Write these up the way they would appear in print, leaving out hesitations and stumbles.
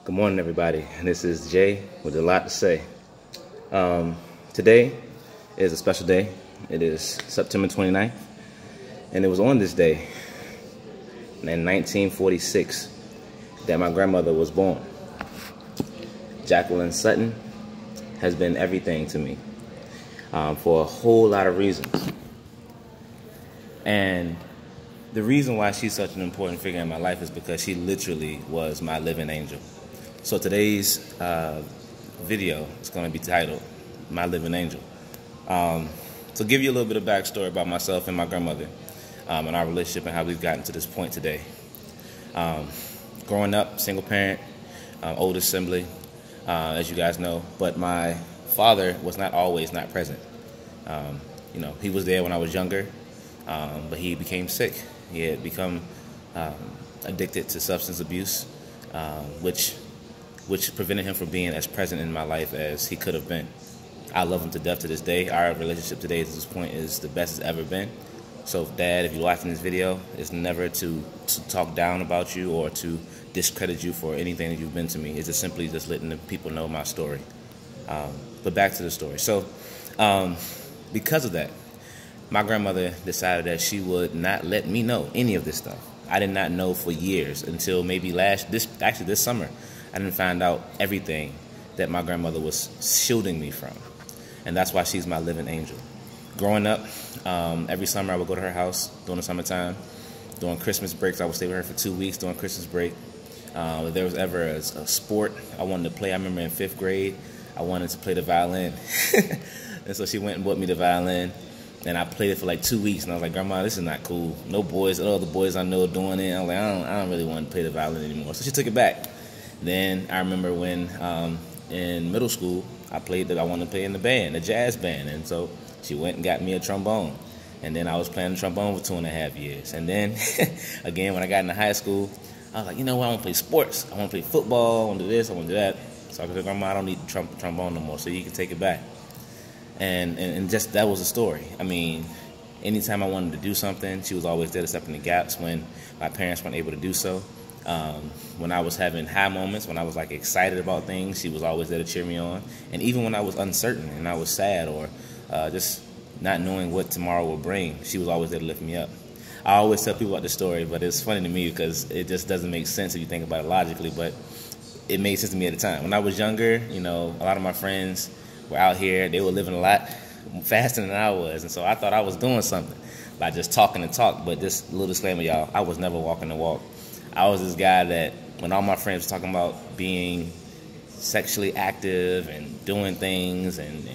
Good morning, everybody. This is Jay with a lot to say. Today is a special day. It is September 29th, and it was on this day in 1946 that my grandmother was born. Jacqueline Sutton has been everything to me for a whole lot of reasons. And the reason why she's such an important figure in my life is because she literally was my living angel. So today's video is going to be titled My Living Angel. So give you a little bit of backstory about myself and my grandmother and our relationship and how we've gotten to this point today. Growing up, single parent, oldest sibling, as you guys know, but my father was not always not present. He was there when I was younger, but he became sick. He had become addicted to substance abuse, which prevented him from being as present in my life as he could have been. I love him to death to this day. Our relationship today to this point is the best it's ever been. So, Dad, if you're watching this video, it's never to talk down about you or to discredit you for anything that you've been to me. It's just simply just letting the people know my story. But back to the story. So, because of that, my grandmother decided that she would not let me know any of this stuff. I did not know for years until maybe this summer. I didn't find out everything that my grandmother was shielding me from. And that's why she's my living angel. Growing up, every summer I would go to her house during the summertime. During Christmas breaks, I would stay with her for 2 weeks during Christmas break. If there was ever a sport I wanted to play, I remember in 5th grade, I wanted to play the violin. And so she went and bought me the violin. And I played it for like 2 weeks, and I was like, Grandma, this is not cool. No boys, all the boys I know are doing it. I was like, I don't really want to play the violin anymore. So she took it back. Then I remember when in middle school, I wanted to play in the band, the jazz band. And so she went and got me a trombone. And then I was playing the trombone for 2.5 years. And then, again, when I got into high school, I was like, you know what, I want to play sports. I want to play football. I want to do this. I want to do that. So I said, Grandma, I don't need the trombone no more, so you can take it back. And just that was the story. I mean, anytime I wanted to do something, she was always there to step in the gaps when my parents weren't able to do so. When I was having high moments, when I was like excited about things, she was always there to cheer me on. And even when I was uncertain and I was sad or just not knowing what tomorrow will bring, she was always there to lift me up. I always tell people about this story, but it's funny to me because it just doesn't make sense if you think about it logically, but it made sense to me at the time. When I was younger, a lot of my friends were out here. They were living a lot faster than I was, and so I thought I was doing something by just talking the talk. But just a little disclaimer, y'all, I was never walking the walk. I was this guy that when all my friends were talking about being sexually active and doing things and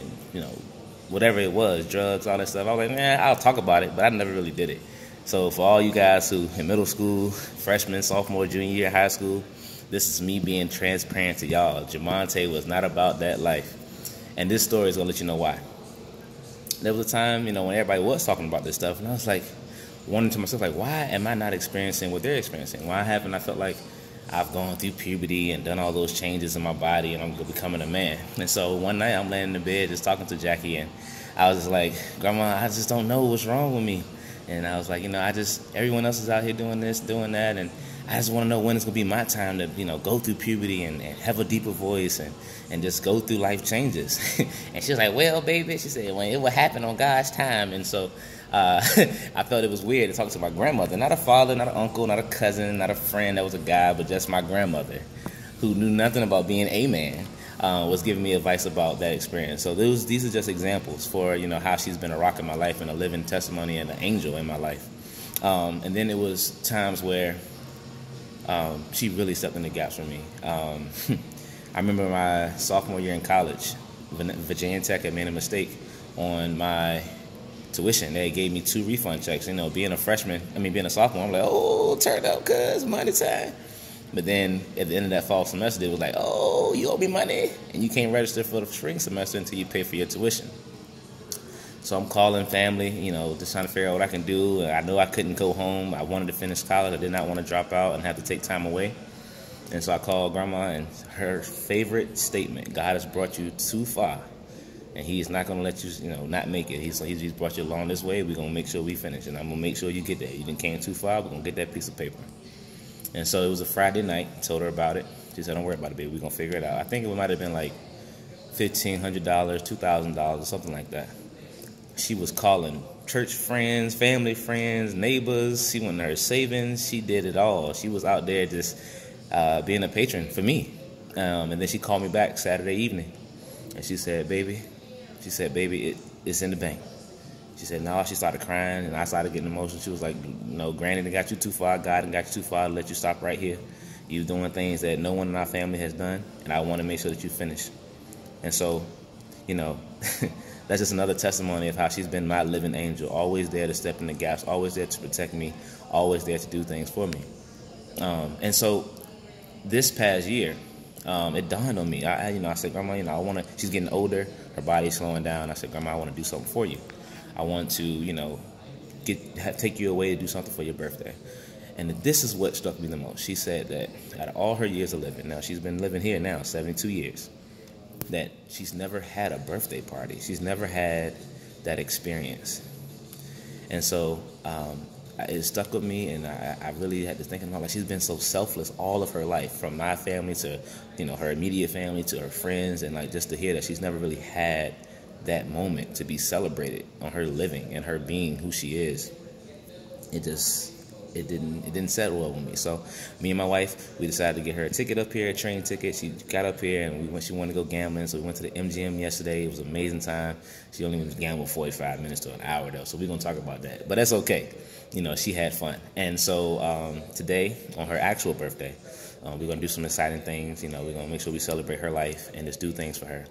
whatever it was, drugs, all that stuff, I was like, man, I'll talk about it, but I never really did it. So for all you guys who in middle school, freshman, sophomore, junior year, high school, this is me being transparent to y'all. Jamonte was not about that life. And this story is going to let you know why. There was a time, when everybody was talking about this stuff, and I was like, wondering to myself, like, why am I not experiencing what they're experiencing? Why haven't I felt like I've gone through puberty and done all those changes in my body and I'm becoming a man? And so one night I'm laying in the bed just talking to Jackie, and I was just like, Grandma, I just don't know what's wrong with me. And I was like, everyone else is out here doing this, doing that, and I just want to know when it's going to be my time to, go through puberty and have a deeper voice and just go through life changes. And she was like, well, baby, she said, well, it will happen on God's time. And so I felt it was weird to talk to my grandmother, not a father, not an uncle, not a cousin, not a friend that was a guy, but just my grandmother who knew nothing about being a man, was giving me advice about that experience. So these are just examples for, how she's been a rock in my life and a living testimony and an angel in my life. And then it was times where she really stepped in the gaps for me. I remember my sophomore year in college, Virginia Tech had made a mistake on my tuition. They gave me 2 refund checks. Being a sophomore, I'm like, oh, turn up, cuz, money time. But then at the end of that fall semester, they was like, oh, you owe me money, and you can't register for the spring semester until you pay for your tuition. So I'm calling family, just trying to figure out what I can do. I know I couldn't go home. I wanted to finish college. I did not want to drop out and have to take time away. And so I called Grandma, and her favorite statement, God has brought you too far, and he's not going to let you, not make it. He's brought you along this way. We're going to make sure we finish, and I'm going to make sure you get there. You didn't came too far. We're going to get that piece of paper. And so it was a Friday night. I told her about it. She said, don't worry about it, baby. We're going to figure it out. I think it might have been like $1,500, $2,000, or something like that. She was calling church friends, family friends, neighbors. She went to her savings. She did it all. She was out there just being a patron for me. And then she called me back Saturday evening. And she said, baby, it's in the bank. She said, no. She started crying, and I started getting emotional. She was like, no, Granny done got you too far. God done got you too far to let you stop right here. You're doing things that no one in our family has done, and I want to make sure that you finish. And so, you know, that's just another testimony of how she's been my living angel, always there to step in the gaps, always there to protect me, always there to do things for me. And so this past year, it dawned on me. I said, Grandma, I want to. She's getting older, her body's slowing down. I said, Grandma, I want to do something for you. I want to, take you away to do something for your birthday. And this is what struck me the most. She said that out of all her years of living, now she's been living here now 72 years, that she's never had a birthday party. She's never had that experience. And so it stuck with me, and I really had to think about, like, she's been so selfless all of her life, from my family to, her immediate family to her friends, and like just to hear that she's never really had that moment to be celebrated on her living and her being who she is. It didn't settle well with me. So me and my wife, we decided to get her a ticket up here, a train ticket. She got up here, and she wanted to go gambling, so we went to the MGM yesterday. It was an amazing time. She only went to gamble 45 minutes to an hour though, so we're gonna talk about that. But that's okay. She had fun. And so today, on her actual birthday, we're gonna do some exciting things. We're gonna make sure we celebrate her life and just do things for her.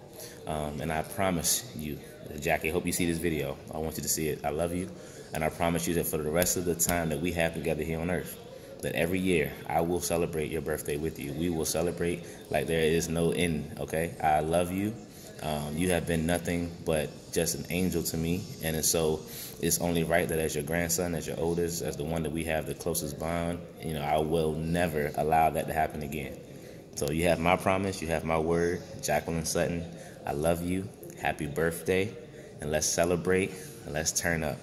And I promise you, Jackie, I hope you see this video. I want you to see it. I love you. And I promise you that for the rest of the time that we have together here on earth, that every year I will celebrate your birthday with you. We will celebrate like there is no end, okay? I love you. You have been nothing but just an angel to me. And so it's only right that as your grandson, as your oldest, as the one that we have the closest bond, I will never allow that to happen again. So you have my promise. You have my word. Jacqueline Sutton, I love you. Happy birthday. And let's celebrate and let's turn up.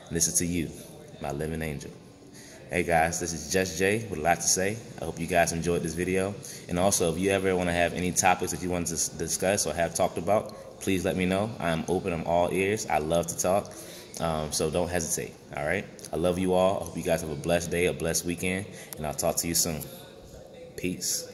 Listen to you, my living angel. Hey guys, this is Just Jay with a lot to say. I hope you guys enjoyed this video. And also, if you ever want to have any topics that you want to discuss or have talked about, please let me know. I'm open, I'm all ears. I love to talk. So don't hesitate, all right? I love you all. I hope you guys have a blessed day, a blessed weekend, and I'll talk to you soon. Peace.